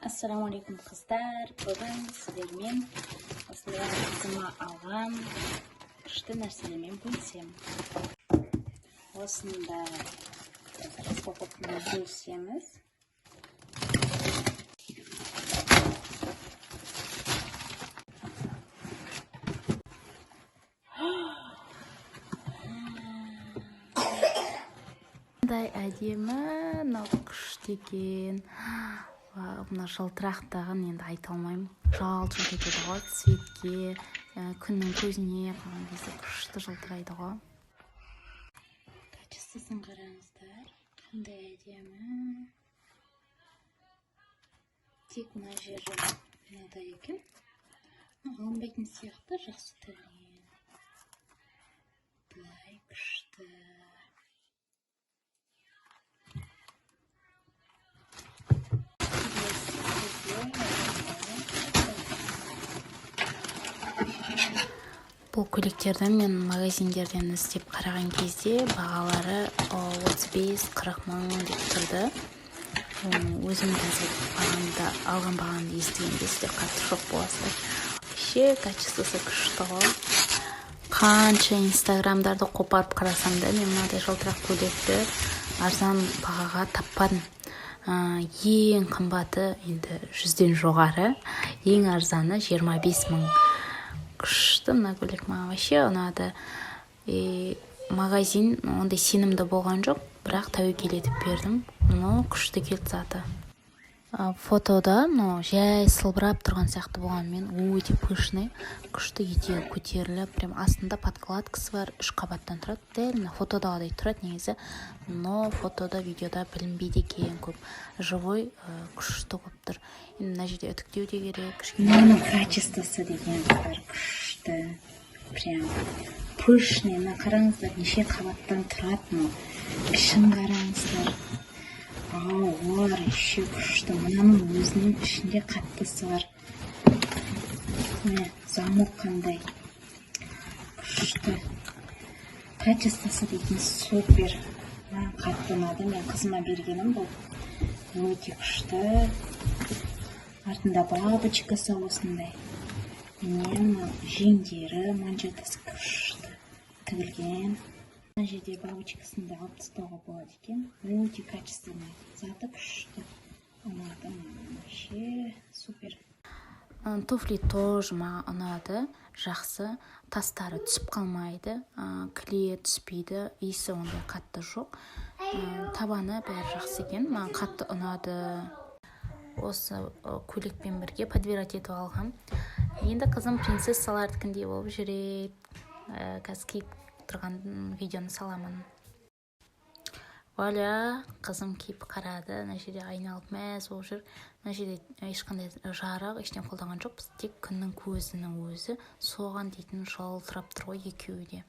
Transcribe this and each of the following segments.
Ассаламу алейкум қыздар. Бүгін сіздермен осындай қызыма алған күшті нәрселермен бөлісем. Осында распаковканы бөлісеміз. Қандай әдемі, күшті екен. Мына жылтырақтағын енді айта алмаймын. Жалт-жалт етеді ғой, цветке, күннің көзіне қалған кезде күшті жылтырайды ғой. Качествосын қараңыздар, қандай әдемі. Тек мына жері мынадай екен. Алынбайтын сияқты, жақсы тігілген. Былай күшті. Бұл көйлектерді мен магазиндерден іздеп қараған кезде бағалары 35-40 мың деп тұрды. Өзім алған бағанды естіген кезде қатты шок боласыздар. Вообще качествосы күшті ғой. Қанша инстаграмдарды қопарып қарасам да, мен мынадай жылтырақ көйлекті арзан бағаға таппадым. Ең қымбаты енді 100-ден жоғары, ең арзаны 25 мың. Күшті мына көйлек, маған вообще ұнады. Магазин ондай сенімді болған жоқ, бірақ тәуекел етіп бердім. Күшті келді заты. Фотода жай сылбырап тұрған сияқты болғанмен өте пышный, күшті етегі көтеріліп, прям астында подкладкасы бар, 3 қабаттан тұрады. Дәл фотодағыдай тұрады негізі, но фотода, видеода білінбейді екен көп. Живой күшті болып тұр. Енді мына жерде үтіктеу де керек. Мынаның качествосы деген бар, күшті. Прям пышный. Қараңыздар, неше қабаттан тұрады. Ішін қараңыздар. Олар еще күшті. Мынаның өзінің ішінде қаттысы бар. Замок қандай күшті. Качествосы дейтін супер. Қатты ұнады. Мен қызыма бергенім бұл. Өте күшті. Артында бабочкасы осындай. Мен жеңдері, манжетасы күшті тігілген. Мына жерде бабочкасын да алып тастауға болады екен. Өте качественный. Заты күшті. Ұнады. Вообще супер. Туфли тоже маған ұнады. Жақсы. Тастары түсіп қалмайды. Клей түспейді. Иісі ондай қатты жоқ. Табаны бәрі жақсы екен. Маған қатты ұнады. Осы көйлекпен бірге подбирать етіп алғам. Енді қызым принцессалардікіндей болып жүреді. Қазір киіп тұрған видеоны саламын. Валя, қызым киіп қарады. Мына жерде айналып мәз болып жүр. Мына жерде ешқандай жарық, ештеңе қолданған жоқпыз. Тек күннің көзінің өзі соған дейтін жылтырап тұр ғой екеуі де.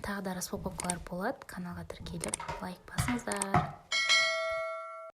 Тағы да распаковкалар болады. Каналға тіркеліп лайк басыңыздар.